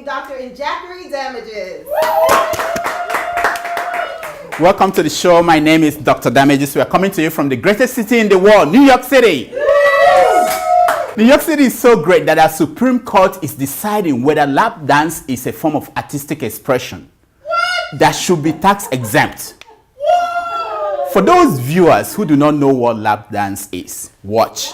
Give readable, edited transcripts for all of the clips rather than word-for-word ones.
Dr. Injackery Damages. Welcome to the show. My name is Dr. Damages. We are coming to you from the greatest city in the world, New York City. New York City is so great that our Supreme Court is deciding whether lap dance is a form of artistic expression that should be tax exempt. For those viewers who do not know what lap dance is, watch.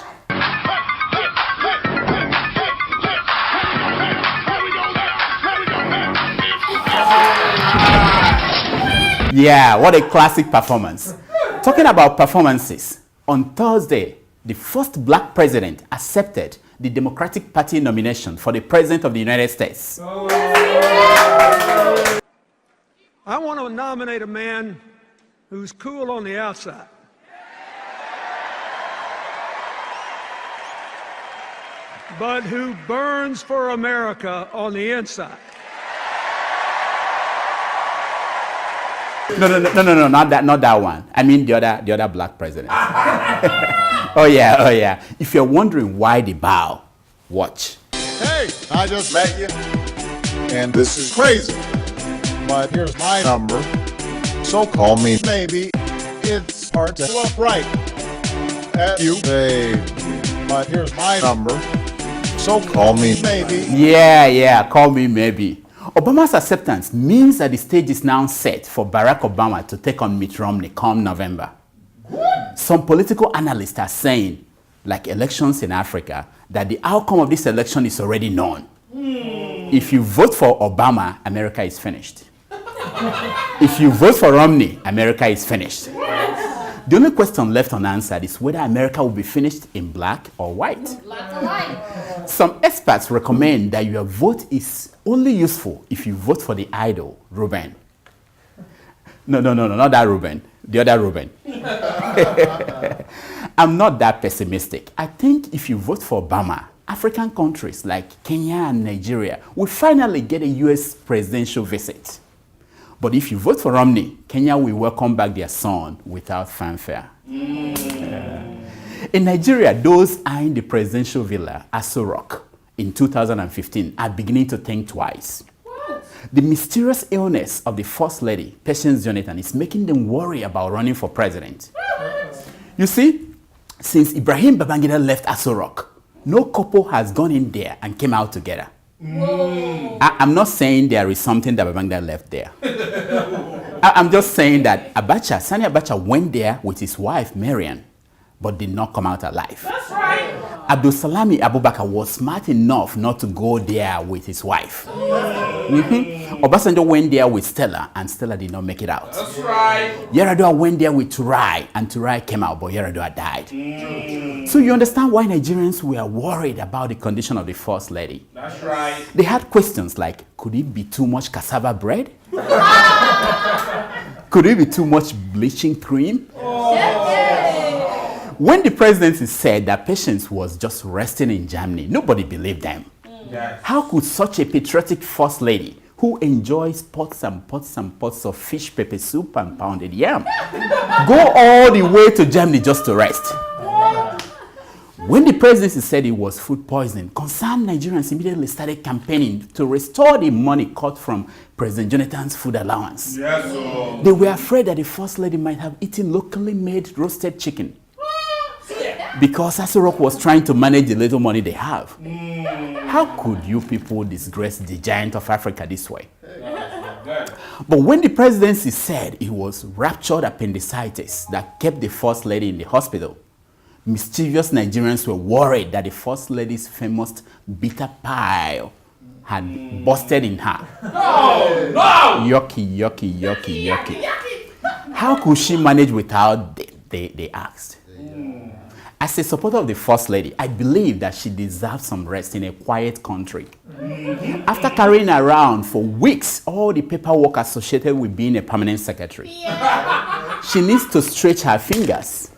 Yeah, what a classic performance. Talking about performances, on Thursday, the first black president accepted the Democratic Party nomination for the President of the United States. I want to nominate a man who's cool on the outside, but who burns for America on the inside. No, not that one. I mean the other black president. Oh yeah. If you're wondering why they bow, watch. Hey, I just met you, and this is crazy. But here's my number, so call me maybe. It's hard to look right at you, babe. But here's my number, so call me maybe. Yeah, call me maybe. Obama's acceptance means that the stage is now set for Barack Obama to take on Mitt Romney come November. Some political analysts are saying, like elections in Africa, that the outcome of this election is already known. If you vote for Obama, America is finished. If you vote for Romney, America is finished. The only question left unanswered is whether America will be finished in black or white. Black or white. Some experts recommend that your vote is only useful if you vote for the idol, Ruben. No, not that Ruben. The other Ruben. I'm not that pessimistic. I think if you vote for Obama, African countries like Kenya and Nigeria will finally get a U.S. presidential visit. But if you vote for Romney, Kenya will welcome back their son without fanfare. In Nigeria, those eyeing the presidential villa, Aso Rock, in 2015 are beginning to think twice. The mysterious illness of the First Lady, Patience Jonathan, is making them worry about running for president. You see, since Ibrahim Babangida left Aso Rock, no couple has gone in there and came out together. I'm not saying there is something that Babangida left there. I'm just saying that Sani Abacha went there with his wife, Marian, but did not come out alive. That's right. Abdul Salami Abubakar was smart enough not to go there with his wife. Obasanjo went there with Stella, and Stella did not make it out. That's right. Yar'Adua went there with Turai, and Turai came out, but Yar'Adua died. So you understand why Nigerians were worried about the condition of the First Lady. That's right. They had questions like, could it be too much cassava bread? Could it be too much bleaching cream? When the presidency said that Patience was just resting in Germany, nobody believed them. Yes. How could such a patriotic First Lady, who enjoys pots and pots and pots of fish pepper soup and pounded yam, go all the way to Germany just to rest? When the presidency said it was food poisoning, concerned Nigerians immediately started campaigning to restore the money cut from President Jonathan's food allowance. Yes, sir. They were afraid that the First Lady might have eaten locally made roasted chicken, because Aso Rock was trying to manage the little money they have. How could you people disgrace the giant of Africa this way? But when the presidency said it was ruptured appendicitis that kept the First Lady in the hospital, mischievous Nigerians were worried that the First Lady's famous bitter pie had busted in her. No! Yucky. How could she manage without, they asked. As a supporter of the First Lady, I believe that she deserves some rest in a quiet country. After carrying around for weeks all the paperwork associated with being a permanent secretary, she needs to stretch her fingers.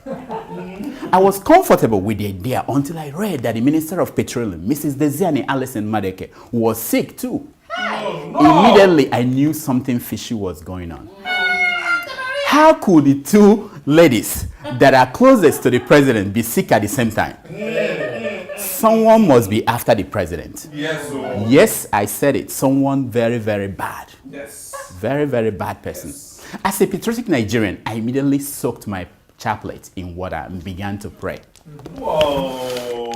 I was comfortable with the idea until I read that the Minister of Petroleum, Mrs. Desiani Alison Madeke, was sick too. Immediately, I knew something fishy was going on. How could the two ladies that are closest to the president be sick at the same time? Someone must be after the president. Yes, sir. Yes, I said it. Someone very, very bad. Yes. Very, very bad person. Yes. As a patriotic Nigerian, I immediately soaked my chaplet in water and began to pray. Whoa.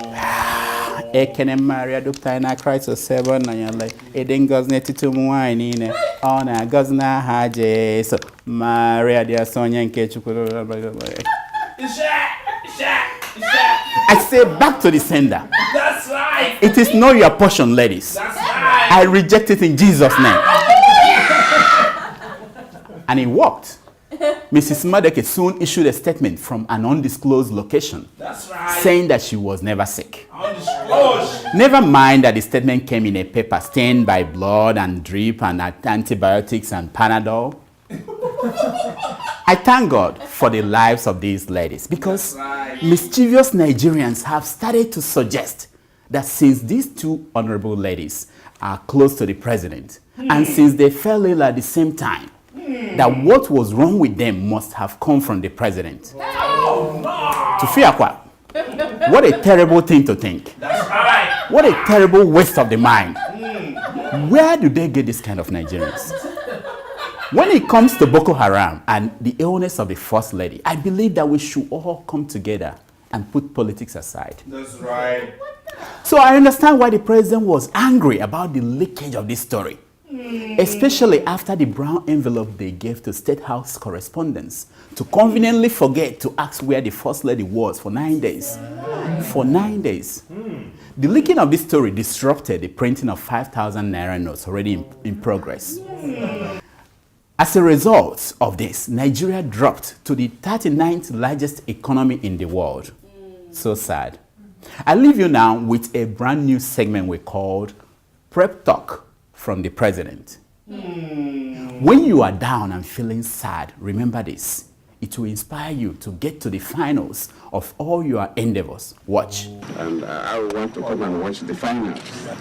Ekene Maria Duptaina Christ or seven and you're like Eden Gosneti to Muine on a Gosna Haje so Maria dear Sonia and Ketchup. I say back to the sender. That's right. It is not your portion, ladies. That's right. I reject it in Jesus' name. And it worked. Mrs. Madeke soon issued a statement from an undisclosed location. That's right. Saying that she was never sick. Undisclosed. Never mind that the statement came in a paper stained by blood and drip and antibiotics and Panadol. I thank God for the lives of these ladies because mischievous Nigerians have started to suggest that since these two honorable ladies are close to the president and since they fell ill at the same time, that what was wrong with them must have come from the president. Oh, no. To Fiakwa, what a terrible thing to think. That's right. What a terrible waste of the mind. Where do they get this kind of Nigerians? When it comes to Boko Haram and the illness of the First Lady, I believe that we should all come together and put politics aside. That's right. So I understand why the president was angry about the leakage of this story. Especially after the brown envelope they gave to State House correspondents to conveniently forget to ask where the First Lady was for 9 days. For 9 days. The leaking of this story disrupted the printing of 5,000 Naira notes already in progress. As a result of this, Nigeria dropped to the 39th largest economy in the world. So sad. I leave you now with a brand new segment we called Prep Talk from the President. When you are down and feeling sad, remember this. It will inspire you to get to the finals of all your endeavors. Watch. And I want to come and watch the finals.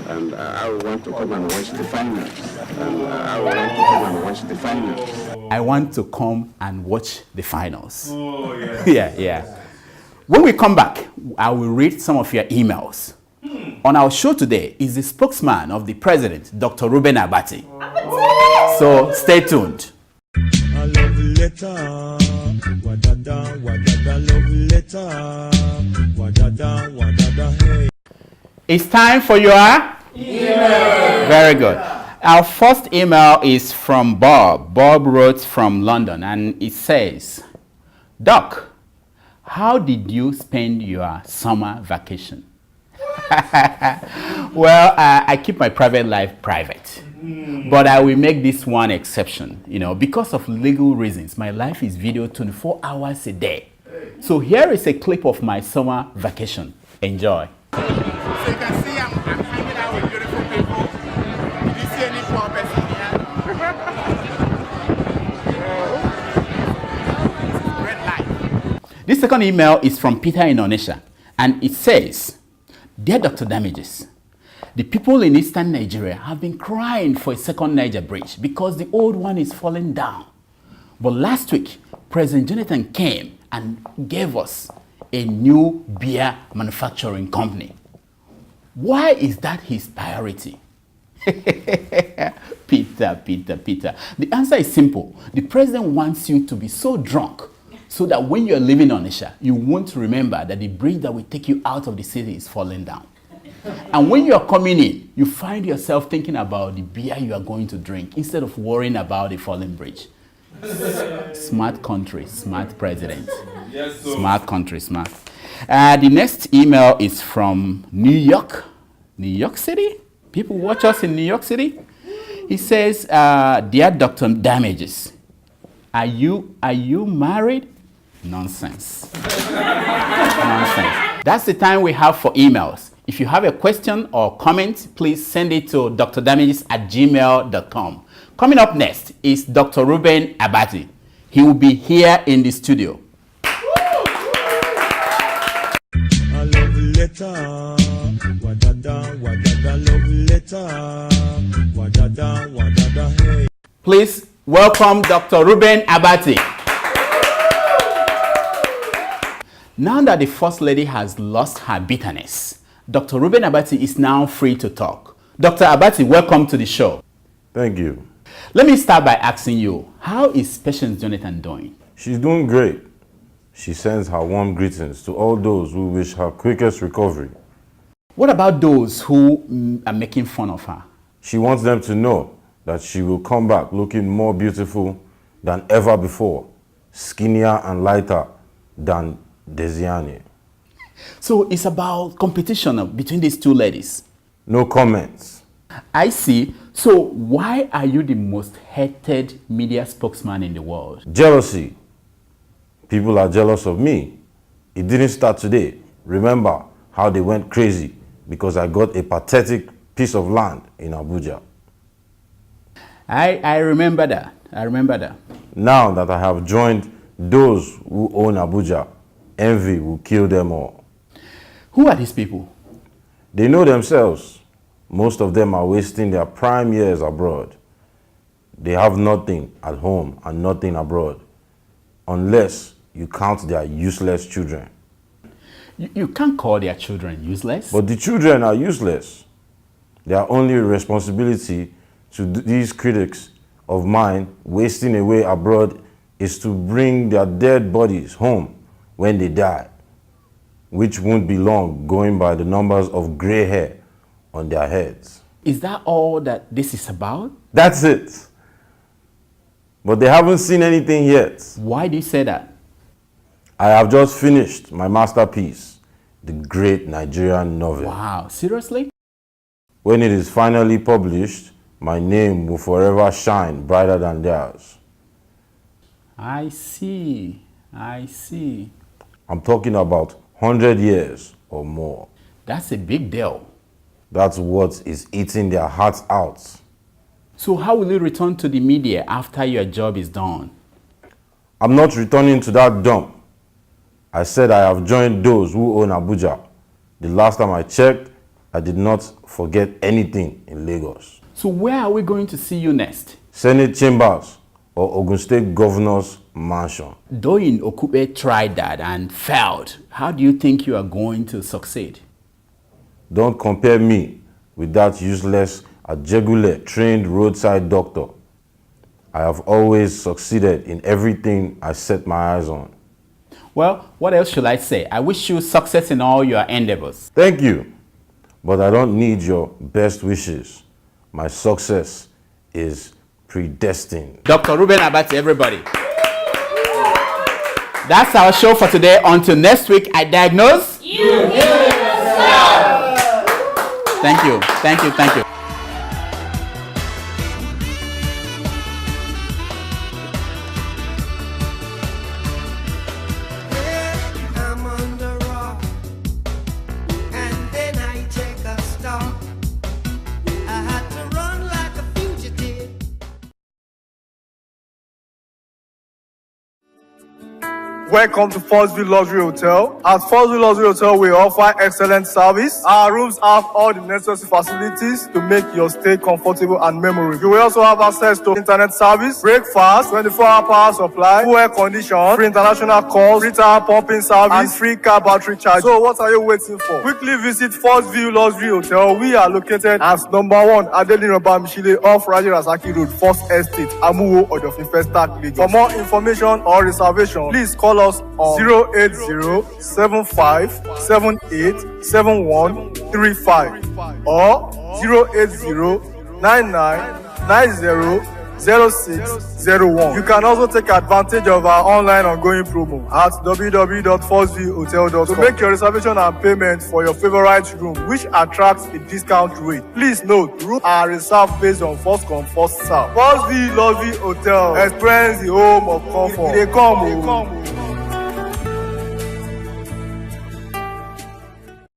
And I want to come and watch the finals. And I want to come and watch the finals. I want to come and watch the finals. Oh, yeah. Yeah. When we come back, I will read some of your emails. On our show today is the spokesman of the president, Dr. Ruben Abati. So stay tuned. A love letter, wadada, love letter, wadada, hey. It's time for your email. Very good. Our first email is from Bob. Bob wrote from London and it says, Doc, how did you spend your summer vacation? Well, I keep my private life private. But I will make this one exception. Because of legal reasons, my life is videoed 24 hours a day. So here is a clip of my summer vacation. Enjoy. So you can see I'm hanging out with beautiful people. Did you see any poor person here? Great life. This second email is from Peter in Onitsha. And it says, Dear Dr. Damages, the people in eastern Nigeria have been crying for a second Niger bridge because the old one is falling down. But last week, President Jonathan came and gave us a new beer manufacturing company. Why is that his priority? Peter. The answer is simple. The president wants you to be so drunk so that when you're leaving Onitsha, you won't remember that the bridge that will take you out of the city is falling down. And when you're coming in, you find yourself thinking about the beer you are going to drink instead of worrying about the falling bridge. Smart country, smart president. Yes, sir. Smart country, smart. The next email is from New York City. People watch us in New York City. He says, Dear Dr. Damages, are you married? Nonsense. Nonsense. That's the time we have for emails. If you have a question or comment, please send it to drdamages@gmail.com. Coming up next is Dr. Ruben Abati. He will be here in the studio. A love letter, wadada, love letter, wadada, hey. Please welcome Dr. Ruben Abati. Now that the First Lady has lost her bitterness, Dr. Ruben Abati is now free to talk. Dr. Abati, welcome to the show. Thank you. Let me start by asking you, how is Patience Jonathan doing? She's doing great. She sends her warm greetings to all those who wish her quickest recovery. What about those who are making fun of her? She wants them to know that she will come back looking more beautiful than ever before, skinnier and lighter than Desiane. So it's about competition between these two ladies? No comments. I see. So why are you the most hated media spokesman in the world? Jealousy. People are jealous of me. It didn't start today. Remember how they went crazy because I got a pathetic piece of land in Abuja. I remember that. I remember that. Now that I have joined those who own Abuja, envy will kill them all. Who are these people? They know themselves. Most of them are wasting their prime years abroad. They have nothing at home and nothing abroad, unless you count their useless children. You can't call their children useless. But the children are useless. Their only responsibility to these critics of mine wasting away abroad is to bring their dead bodies home when they die, which won't be long going by the numbers of gray hair on their heads. Is that all that this is about? That's it. But they haven't seen anything yet. Why do you say that? I have just finished my masterpiece, the great Nigerian novel. Wow, seriously? When it is finally published, my name will forever shine brighter than theirs. I see. I see. I'm talking about 100 years or more. That's a big deal. That's what is eating their hearts out. So how will you return to the media after your job is done? I'm not returning to that dump. I said I have joined those who own Abuja. The last time I checked, I did not forget anything in Lagos. So where are we going to see you next? Senate chambers or Ogun State Governor's mansion. Doyin Okupe tried that and failed. How do you think you are going to succeed? Don't compare me with that useless Ajegule trained roadside doctor. I have always succeeded in everything I set my eyes on. Well, what else should I say? I wish you success in all your endeavors. Thank you, but I don't need your best wishes. My success is predestined. Dr. Ruben Abati, everybody. That's our show for today. Until next week, I diagnose. You heal yourself. Thank you. Thank you. Thank you. I'm on the rock, and then I take a stop. I had to run like a fugitive. Welcome to Forstview Luxury Hotel. At Forstview Luxury Hotel, we offer excellent service. Our rooms have all the necessary facilities to make your stay comfortable and memorable. You will also have access to internet service, breakfast, 24-hour power supply, full air condition, free international calls, free tire pumping service, and free car battery charge. So what are you waiting for? Quickly visit Forstview Luxury Hotel. We are located at number 1 Adeola Mishile off Raji Rasaki Road, First Estate, Amuwo, Odofin Festac, Lagos. For more information or reservation, please call us on 08075787135 or 08099900601. You can also take advantage of our online ongoing promo at www.forceviewhotel.com to make your reservation and payment for your favorite room, which attracts a discount rate. Please note, rooms are reserved based on first come, first serve. Forstview Luxury Hotel. Experience the home of comfort. They come.